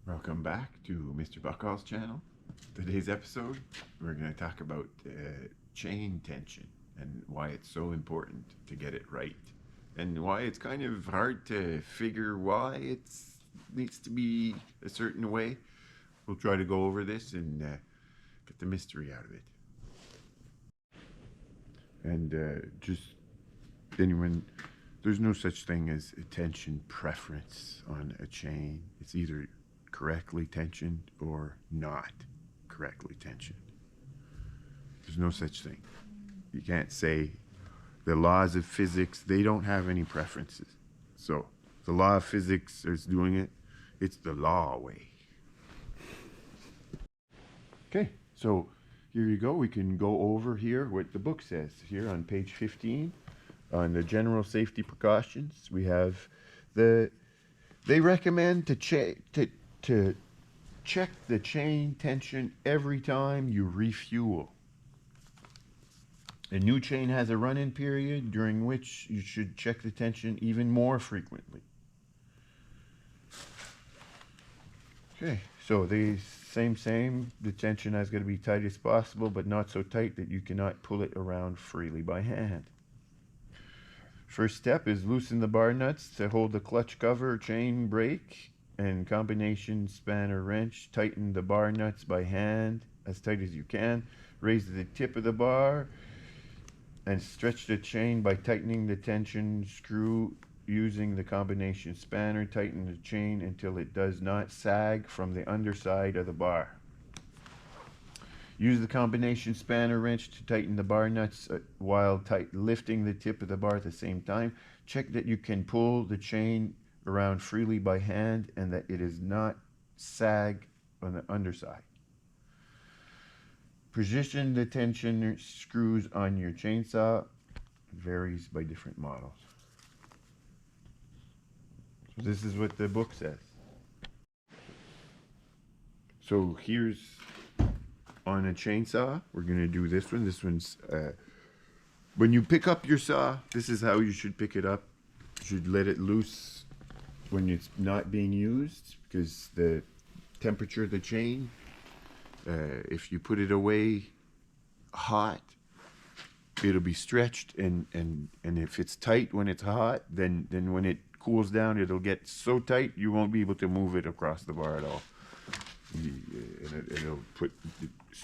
Welcome back to MrBuckAll's channel. Today's episode, we're going to talk about chain tension and why it's so important to get it right, and why it's kind of hard to figure why it needs to be a certain way. We'll try to go over this and get the mystery out of it. And just anyone, there's no such thing as a tension preference on a chain. It's either correctly tensioned or not correctly tensioned. There's no such thing. You can't say the laws of physics, they don't have any preferences. So the law of physics is doing it. It's the law way. Okay, so here you go. We can go over here what the book says here on page 15 on the general safety precautions. We have they recommend to check the chain tension every time you refuel. A new chain has a run-in period during which you should check the tension even more frequently. Okay, so the same, the tension has got to be tight as possible, but not so tight that you cannot pull it around freely by hand. First step is loosen the bar nuts to hold the clutch cover, chain brake, and combination spanner wrench. Tighten the bar nuts by hand as tight as you can. Raise the tip of the bar and stretch the chain by tightening the tension screw using the combination spanner. Tighten the chain until it does not sag from the underside of the bar. Use the combination spanner wrench to tighten the bar nuts while lifting the tip of the bar at the same time. Check that you can pull the chain around freely by hand and that it is not sag on the underside. Position the tension screws on your chainsaw. It varies by different models. So this is what the book says. So here's on a chainsaw. We're going to do this one. This one's when you pick up your saw, this is how you should pick it up. You should let it loose when it's not being used, because the temperature of the chain, if you put it away hot, it'll be stretched, and if it's tight when it's hot, then when it cools down, it'll get so tight you won't be able to move it across the bar at all. And it'll put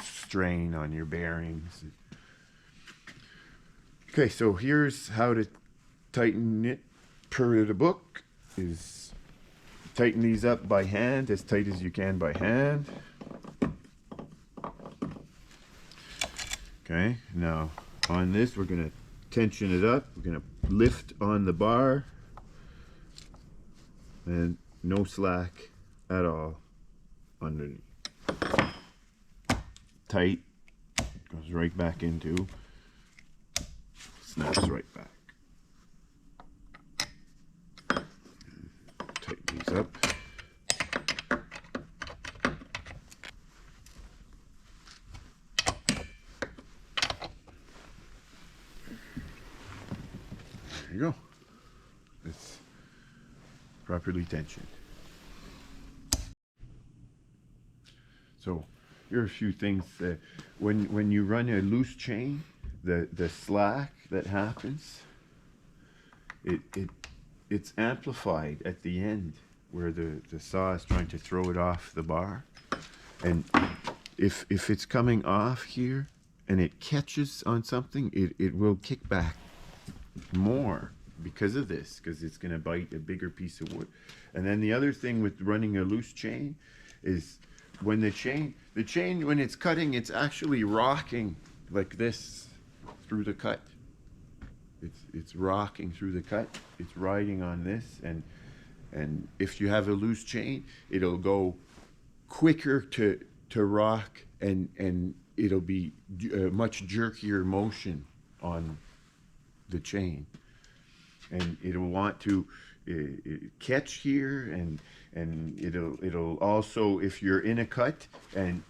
strain on your bearings. Okay, so here's how to tighten it per the book. Is tighten these up by hand, as tight as you can by hand. Okay, now on this we're going to tension it up. We're going to lift on the bar and no slack at all underneath. Tight, goes right back into, snaps right back. Tighten these up. There you go. It's properly tensioned. So here are a few things. When you run a loose chain, the slack that happens, it's amplified at the end where the saw is trying to throw it off the bar. And if it's coming off here and it catches on something, it will kick back more because of this, because it's going to bite a bigger piece of wood. And then the other thing with running a loose chain is when the chain when it's cutting, it's actually rocking like this through the cut. It's rocking through the cut. It's riding on this, and if you have a loose chain, it'll go quicker to rock, and it'll be a much jerkier motion on the chain, and it'll want to catch here, and it'll also, if you're in a cut and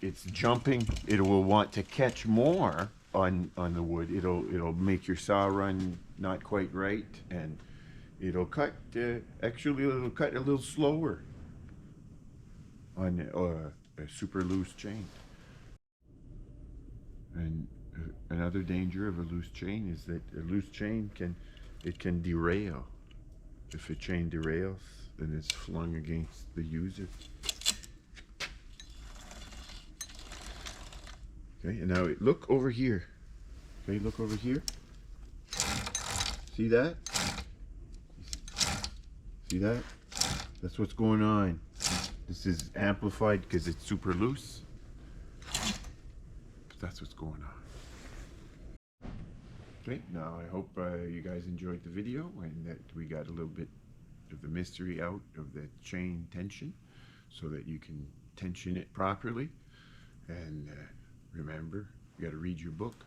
it's jumping, it will want to catch more on the wood. It'll make your saw run not quite right, and it'll cut actually it'll cut a little slower. on a super loose chain. And another danger of a loose chain is that a loose chain can derail. If a chain derails, then it's flung against the user. Okay, and now look over here. Okay, look over here. See that? See that? That's what's going on. This is amplified because it's super loose. But that's what's going on. Okay, now I hope you guys enjoyed the video and that we got a little bit of the mystery out of the chain tension so that you can tension it properly. And remember, you got to read your book.